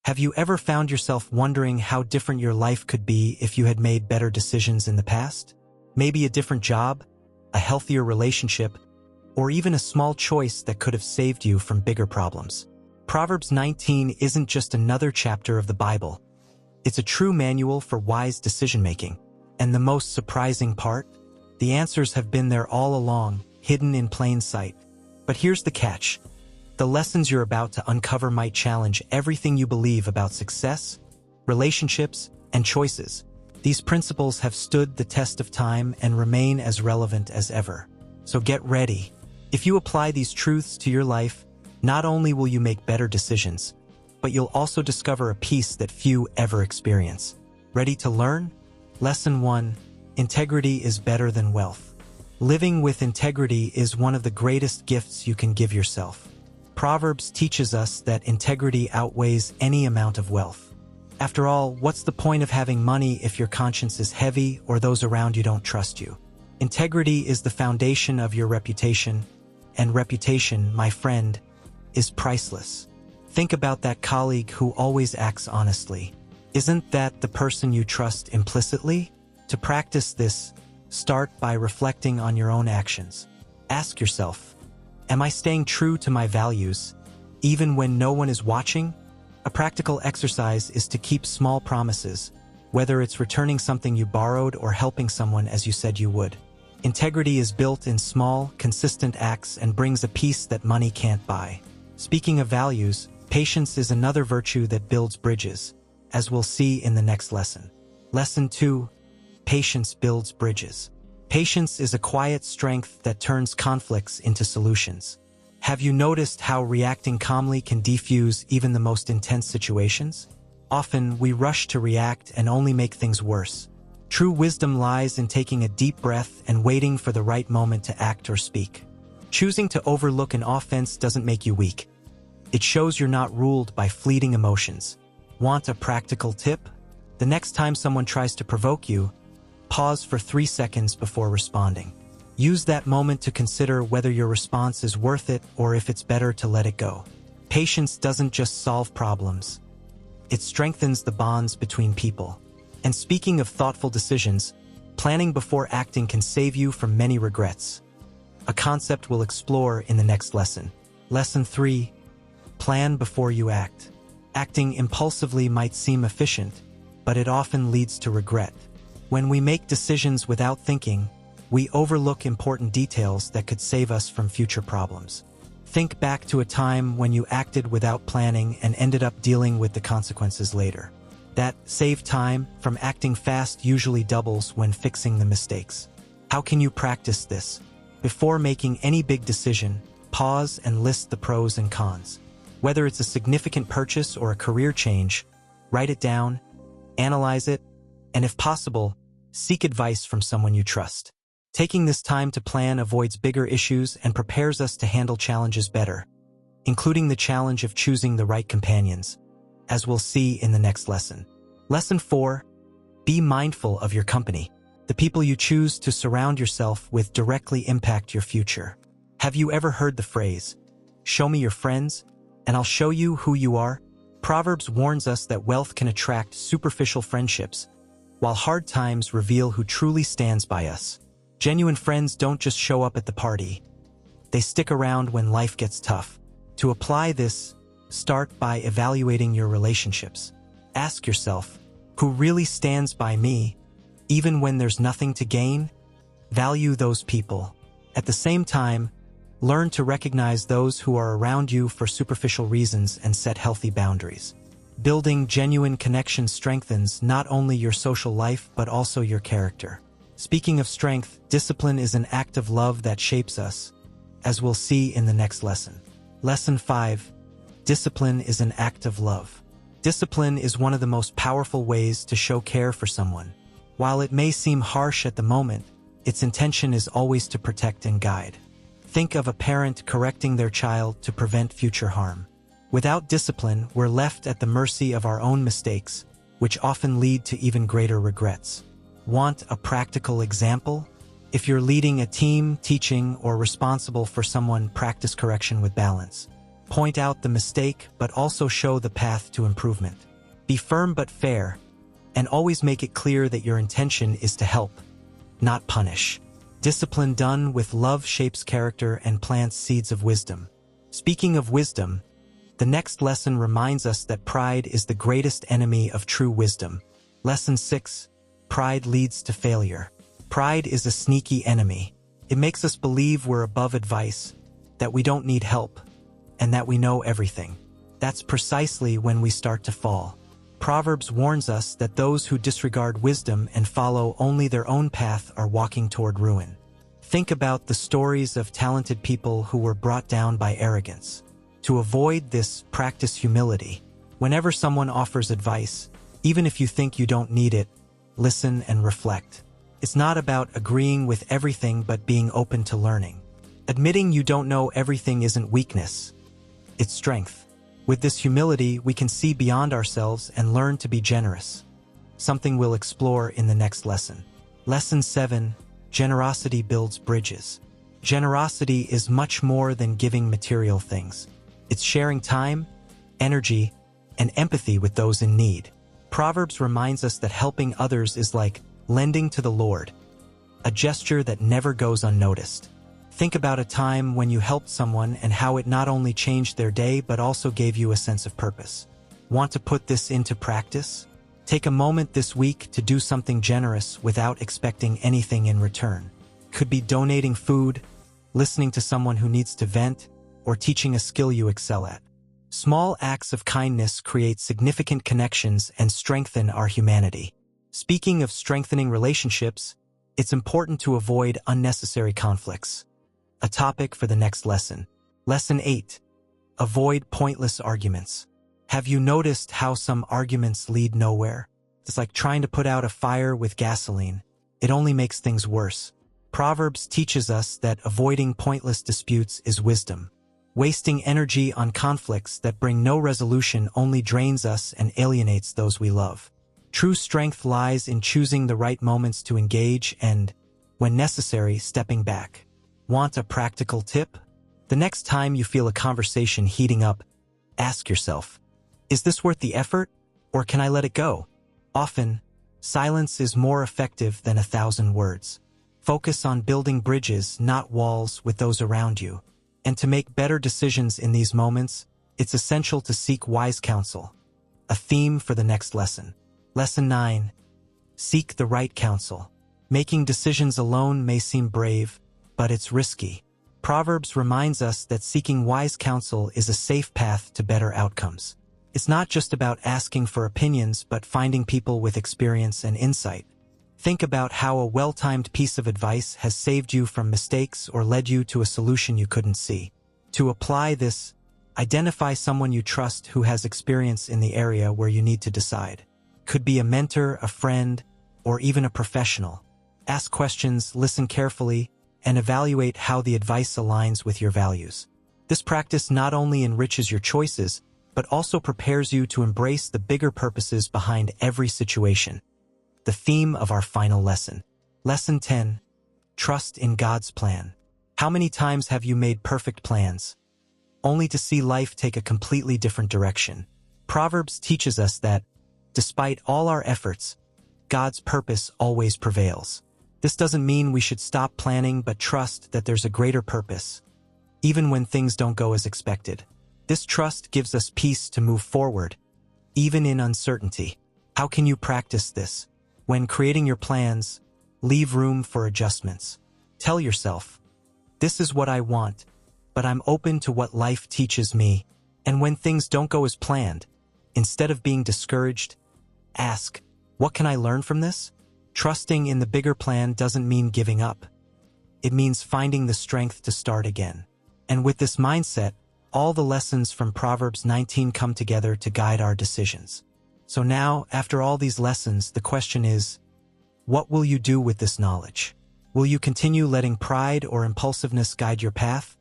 Have you ever found yourself wondering how different your life could be if you had made better decisions in the past? Maybe a different job, a healthier relationship, or even a small choice that could have saved you from bigger problems. Proverbs 19 isn't just another chapter of the Bible. It's a true manual for wise decision-making. And the most surprising part? The answers have been there all along, hidden in plain sight. But here's the catch. The lessons you're about to uncover might challenge everything you believe about success, relationships, and choices. These principles have stood the test of time and remain as relevant as ever. So get ready. If you apply these truths to your life, not only will you make better decisions, but you'll also discover a peace that few ever experience. Ready to learn? Lesson 1. Integrity is better than wealth. Living with integrity is one of the greatest gifts you can give yourself. Proverbs teaches us that integrity outweighs any amount of wealth. After all, what's the point of having money if your conscience is heavy or those around you don't trust you? Integrity is the foundation of your reputation, and reputation, my friend, is priceless. Think about that colleague who always acts honestly. Isn't that the person you trust implicitly? To practice this, start by reflecting on your own actions. Ask yourself, am I staying true to my values, even when no one is watching? A practical exercise is to keep small promises, whether it's returning something you borrowed or helping someone as you said you would. Integrity is built in small, consistent acts and brings a peace that money can't buy. Speaking of values, patience is another virtue that builds bridges, as we'll see in the next lesson. Lesson 2. Patience builds bridges. Patience is a quiet strength that turns conflicts into solutions. Have you noticed how reacting calmly can defuse even the most intense situations? Often, we rush to react and only make things worse. True wisdom lies in taking a deep breath and waiting for the right moment to act or speak. Choosing to overlook an offense doesn't make you weak. It shows you're not ruled by fleeting emotions. Want a practical tip? The next time someone tries to provoke you, pause for 3 seconds before responding. Use that moment to consider whether your response is worth it or if it's better to let it go. Patience doesn't just solve problems. It strengthens the bonds between people. And speaking of thoughtful decisions, planning before acting can save you from many regrets. A concept we'll explore in the next lesson. Lesson 3. Plan before you act. Acting impulsively might seem efficient, but it often leads to regret. When we make decisions without thinking, we overlook important details that could save us from future problems. Think back to a time when you acted without planning and ended up dealing with the consequences later. That saved time from acting fast usually doubles when fixing the mistakes. How can you practice this? Before making any big decision, pause and list the pros and cons. Whether it's a significant purchase or a career change, write it down, analyze it, and if possible, seek advice from someone you trust. Taking this time to plan avoids bigger issues and prepares us to handle challenges better, including the challenge of choosing the right companions, as we'll see in the next lesson. Lesson 4. Be mindful of your company. The people you choose to surround yourself with directly impact your future. Have you ever heard the phrase, "Show me your friends, and I'll show you who you are"? Proverbs warns us that wealth can attract superficial friendships, while hard times reveal who truly stands by us. Genuine friends don't just show up at the party. They stick around when life gets tough. To apply this, start by evaluating your relationships. Ask yourself, who really stands by me, even when there's nothing to gain? Value those people. At the same time, learn to recognize those who are around you for superficial reasons and set healthy boundaries. Building genuine connection strengthens not only your social life but also your character. Speaking of strength, discipline is an act of love that shapes us, as we'll see in the next lesson. Lesson 5. Discipline is an act of love. Discipline is one of the most powerful ways to show care for someone. While it may seem harsh at the moment, its intention is always to protect and guide. Think of a parent correcting their child to prevent future harm. Without discipline, we're left at the mercy of our own mistakes, which often lead to even greater regrets. Want a practical example? If you're leading a team, teaching, or responsible for someone, practice correction with balance. Point out the mistake, but also show the path to improvement. Be firm but fair, and always make it clear that your intention is to help, not punish. Discipline done with love shapes character and plants seeds of wisdom. Speaking of wisdom, the next lesson reminds us that pride is the greatest enemy of true wisdom. Lesson 6. Pride leads to failure. Pride is a sneaky enemy. It makes us believe we're above advice, that we don't need help, and that we know everything. That's precisely when we start to fall. Proverbs warns us that those who disregard wisdom and follow only their own path are walking toward ruin. Think about the stories of talented people who were brought down by arrogance. To avoid this, practice humility. Whenever someone offers advice, even if you think you don't need it, listen and reflect. It's not about agreeing with everything but being open to learning. Admitting you don't know everything isn't weakness, it's strength. With this humility, we can see beyond ourselves and learn to be generous. Something we'll explore in the next lesson. Lesson 7. Generosity builds bridges. Generosity is much more than giving material things. It's sharing time, energy, and empathy with those in need. Proverbs reminds us that helping others is like lending to the Lord, a gesture that never goes unnoticed. Think about a time when you helped someone and how it not only changed their day but also gave you a sense of purpose. Want to put this into practice? Take a moment this week to do something generous without expecting anything in return. Could be donating food, listening to someone who needs to vent, or teaching a skill you excel at. Small acts of kindness create significant connections and strengthen our humanity. Speaking of strengthening relationships, it's important to avoid unnecessary conflicts. A topic for the next lesson. Lesson 8. Avoid pointless arguments. Have you noticed how some arguments lead nowhere? It's like trying to put out a fire with gasoline. It only makes things worse. Proverbs teaches us that avoiding pointless disputes is wisdom. Wasting energy on conflicts that bring no resolution only drains us and alienates those we love. True strength lies in choosing the right moments to engage and, when necessary, stepping back. Want a practical tip? The next time you feel a conversation heating up, ask yourself, is this worth the effort, or can I let it go? Often, silence is more effective than 1,000 words. Focus on building bridges, not walls, with those around you. And to make better decisions in these moments, it's essential to seek wise counsel. A theme for the next lesson. Lesson 9. Seek the right counsel. Making decisions alone may seem brave, but it's risky. Proverbs reminds us that seeking wise counsel is a safe path to better outcomes. It's not just about asking for opinions, but finding people with experience and insight. Think about how a well-timed piece of advice has saved you from mistakes or led you to a solution you couldn't see. To apply this, identify someone you trust who has experience in the area where you need to decide. Could be a mentor, a friend, or even a professional. Ask questions, listen carefully, and evaluate how the advice aligns with your values. This practice not only enriches your choices, but also prepares you to embrace the bigger purposes behind every situation. The theme of our final lesson. Lesson 10. Trust in God's plan. How many times have you made perfect plans, only to see life take a completely different direction? Proverbs teaches us that, despite all our efforts, God's purpose always prevails. This doesn't mean we should stop planning, but trust that there's a greater purpose, even when things don't go as expected. This trust gives us peace to move forward, even in uncertainty. How can you practice this? When creating your plans, leave room for adjustments. Tell yourself, this is what I want, but I'm open to what life teaches me. And when things don't go as planned, instead of being discouraged, ask, what can I learn from this? Trusting in the bigger plan doesn't mean giving up. It means finding the strength to start again. And with this mindset, all the lessons from Proverbs 19 come together to guide our decisions. So now, after all these lessons, the question is, what will you do with this knowledge? Will you continue letting pride or impulsiveness guide your path?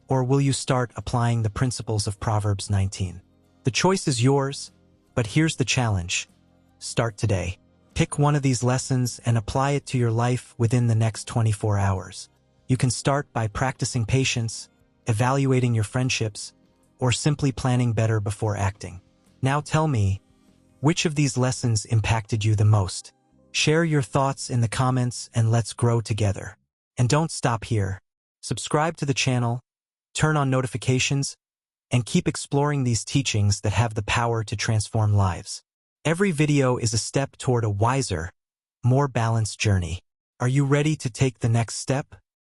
Or will you start applying the principles of Proverbs 19? The choice is yours, but here's the challenge. Start today. Pick one of these lessons and apply it to your life within the next 24 hours. You can start by practicing patience, evaluating your friendships, or simply planning better before acting? Now tell me, which of these lessons impacted you the most? Share your thoughts in the comments and let's grow together. And don't stop here. Subscribe to the channel, turn on notifications, and keep exploring these teachings that have the power to transform lives. Every video is a step toward a wiser, more balanced journey. Are you ready to take the next step?